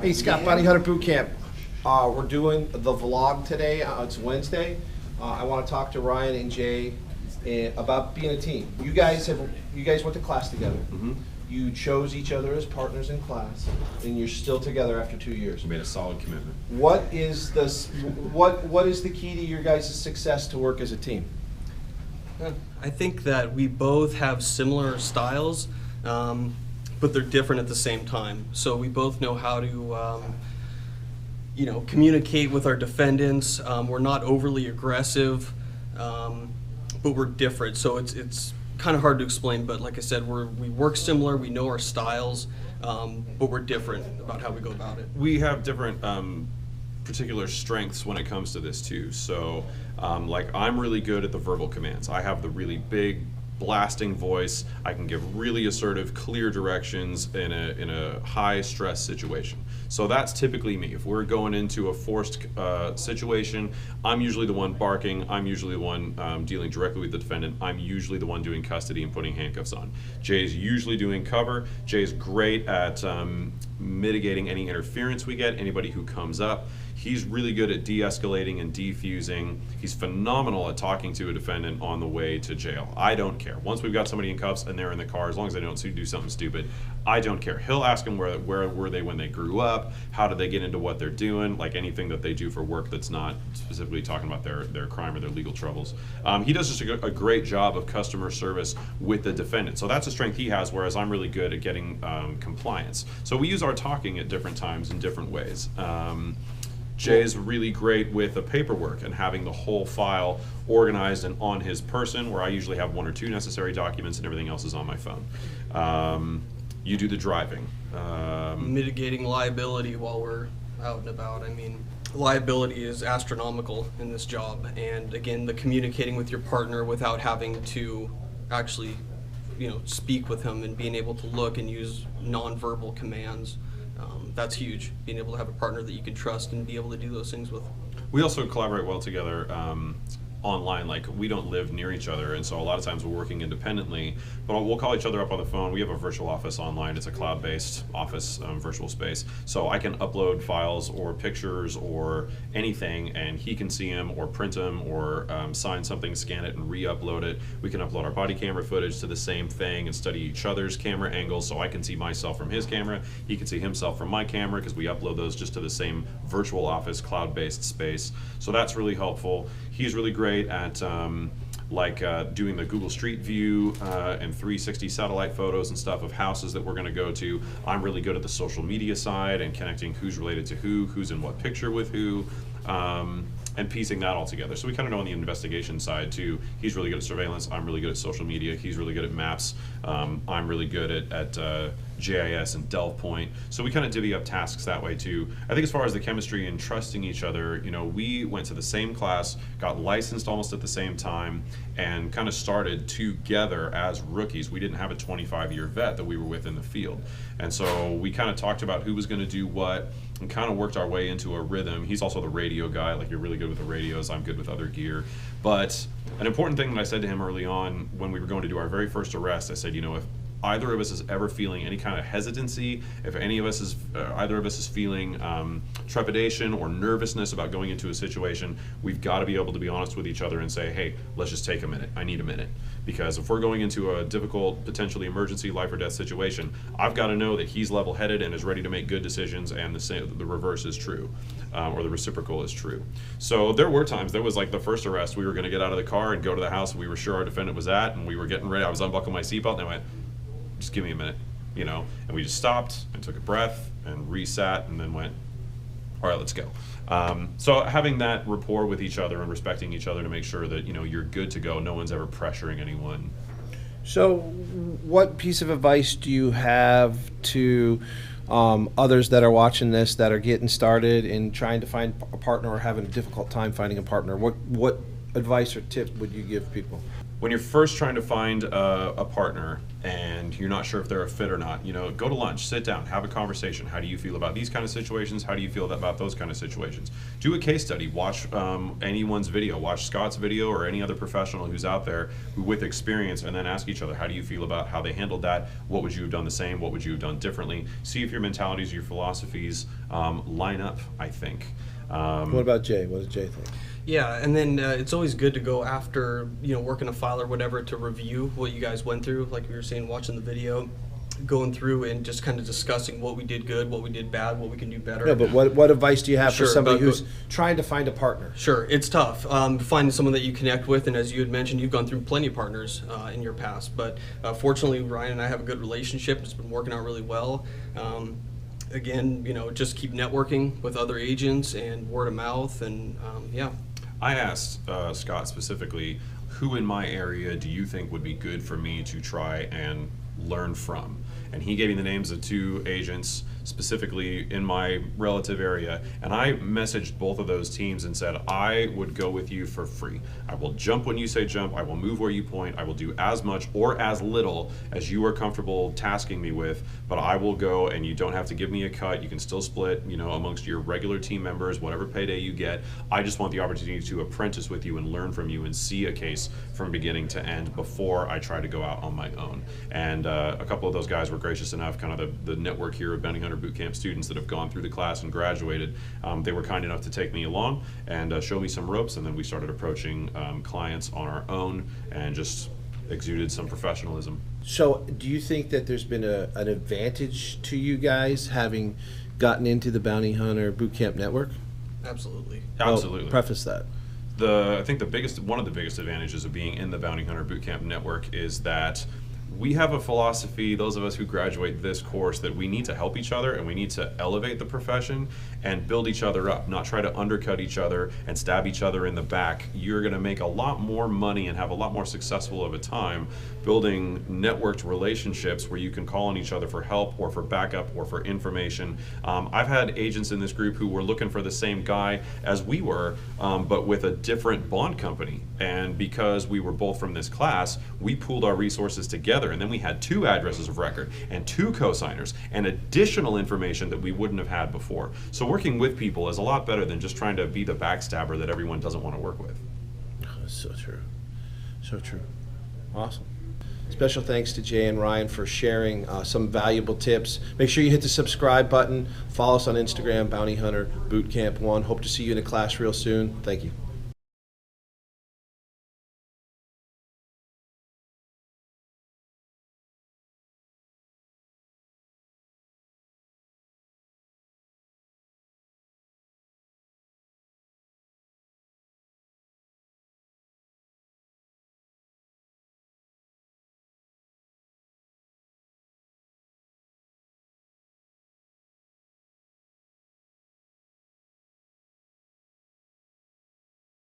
Hey Scott, Bounty Hunter Bootcamp. We're doing the vlog today. It's Wednesday. I want to talk to Ryan and Jay about being a team. You guys went to class together. Mm-hmm. You chose each other as partners in class, and you're still together after 2 years. We made a solid commitment. What is the key to your guys' success to work as a team? I think that we both have similar styles, but they're different at the same time. So we both know how to, communicate with our defendants. We're not overly aggressive, but we're different. So it's kind of hard to explain. But like I said, we work similar. We know our styles, but we're different about how we go about it. We have different particular strengths when it comes to this too. So like I'm really good at the verbal commands. I have the really big blasting voice. I can give really assertive, clear directions in a high stress situation. So that's typically me. If we're going into a forced situation, I'm usually the one barking. I'm usually the one dealing directly with the defendant. I'm usually the one doing custody and putting handcuffs on. Jay's usually doing cover. Jay's great at mitigating any interference we get, anybody who comes up. He's really good at de-escalating and defusing. He's phenomenal at talking to a defendant on the way to jail. I don't care. Once we've got somebody in cuffs and they're in the car, as long as they don't do something stupid, I don't care. He'll ask them where were they when they grew up, how did they get into what they're doing, like anything that they do for work that's not specifically talking about their crime or their legal troubles. He does just a great job of customer service with the defendant. So that's a strength he has, whereas I'm really good at getting compliance. So we use our talking at different times in different ways. Jay's really great with the paperwork and having the whole file organized and on his person, where I usually have 1 or 2 necessary documents and everything else is on my phone. You do the driving. Mitigating liability while we're out and about. I mean, liability is astronomical in this job, and again, the communicating with your partner without having to actually, speak with him and being able to look and use nonverbal commands. That's huge, being able to have a partner that you can trust and be able to do those things with. We also collaborate well together online. Like, we don't live near each other, and so a lot of times we're working independently, but we'll call each other up on the phone. We have a virtual office online. It's a cloud-based office, virtual space, so I can upload files or pictures or anything, and he can see them or print them or sign something, scan it, and re-upload it. We can upload our body camera footage to the same thing and study each other's camera angles, so I can see myself from his camera, he can see himself from my camera, because we upload those just to the same virtual office, cloud-based space. So that's really helpful. He's really great at doing the Google Street View and 360 satellite photos and stuff of houses that we're going to go to. I'm really good at the social media side and connecting who's related to who's in what picture with who, and piecing that all together. So we kind of know on the investigation side too. He's really good at surveillance. I'm really good at social media. He's really good at maps. I'm really good at GIS and Delve Point. So we kind of divvy up tasks that way too. I think as far as the chemistry and trusting each other, we went to the same class, got licensed almost at the same time, and kind of started together as rookies. We didn't have a 25-year vet that we were with in the field. And so we kind of talked about who was going to do what and kind of worked our way into a rhythm. He's also the radio guy. Like, you're really good with the radios. I'm good with other gear. But an important thing that I said to him early on when we were going to do our very first arrest, I said, if either of us is ever feeling any kind of hesitancy, if either of us is feeling trepidation or nervousness about going into a situation, we've got to be able to be honest with each other and say, hey, let's just take a minute. I need a minute. Because if we're going into a difficult, potentially emergency life or death situation, I've got to know that he's level-headed and is ready to make good decisions, and the reverse is true, or the reciprocal is true. So there were times, there was like the first arrest, we were going to get out of the car and go to the house we were sure our defendant was at, and we were getting ready. I was unbuckling my seatbelt, and I went, just give me a minute, and we just stopped and took a breath and resat and then went, all right, let's go. So having that rapport with each other and respecting each other to make sure that, you're good to go, no one's ever pressuring anyone. So what piece of advice do you have to others that are watching this, that are getting started and trying to find a partner or having a difficult time finding a partner? What advice or tip would you give people? when you're first trying to find a partner and you're not sure if they're a fit or not, you know, go to lunch, sit down, have a conversation. How do you feel about these kind of situations? How do you feel about those kind of situations? Do a case study. Watch anyone's video. Watch Scott's video or any other professional who's out there with experience, and then ask each other, how do you feel about how they handled that? What would you have done the same? What would you have done differently? See if your mentalities, your philosophies line up, I think. What about Jay? What does Jay think? Yeah, and then it's always good to go after, you know, working a file or whatever to review what you guys went through, like we were saying, watching the video, going through and just kind of discussing what we did good, what we did bad, what we can do better. No, but what advice do you have Sure, for somebody about who's trying to find a partner? Sure, it's tough finding someone that you connect with, and as you had mentioned, you've gone through plenty of partners in your past, but fortunately Ryan and I have a good relationship. It's been working out really well. Again, you know, just keep networking with other agents and word of mouth, and yeah. I asked Scott specifically, who in my area do you think would be good for me to try and learn from? And he gave me the names of 2 agents specifically in my relative area, and I messaged both of those teams and said, I would go with you for free. I will jump when you say jump, I will move where you point, I will do as much or as little as you are comfortable tasking me with, but I will go, and you don't have to give me a cut. You can still split, you know, amongst your regular team members, whatever payday you get. I just want the opportunity to apprentice with you and learn from you and see a case from beginning to end before I try to go out on my own. And a couple of those guys were gracious enough, kind of the network here of Bounty Hunter Bootcamp students that have gone through the class and graduated. They were kind enough to take me along and show me some ropes, and then we started approaching clients on our own and just exuded some professionalism. So do you think that there's been an advantage to you guys having gotten into the Bounty Hunter Bootcamp network? Absolutely. Absolutely. Well, preface that. I think one of the biggest advantages of being in the Bounty Hunter Bootcamp network is that we have a philosophy, those of us who graduate this course, that we need to help each other and we need to elevate the profession and build each other up, not try to undercut each other and stab each other in the back. You're going to make a lot more money and have a lot more successful of a time building networked relationships where you can call on each other for help or for backup or for information. I've had agents in this group who were looking for the same guy as we were, but with a different bond company. And because we were both from this class, we pooled our resources together, and then we had 2 addresses of record and 2 co-signers and additional information that we wouldn't have had before. So working with people is a lot better than just trying to be the backstabber that everyone doesn't want to work with. Oh, that's so true. So true. Awesome. Special thanks to Jay and Ryan for sharing some valuable tips. Make sure you hit the subscribe button. Follow us on Instagram, Bounty Hunter Bootcamp 1. Hope to see you in a class real soon. Thank you.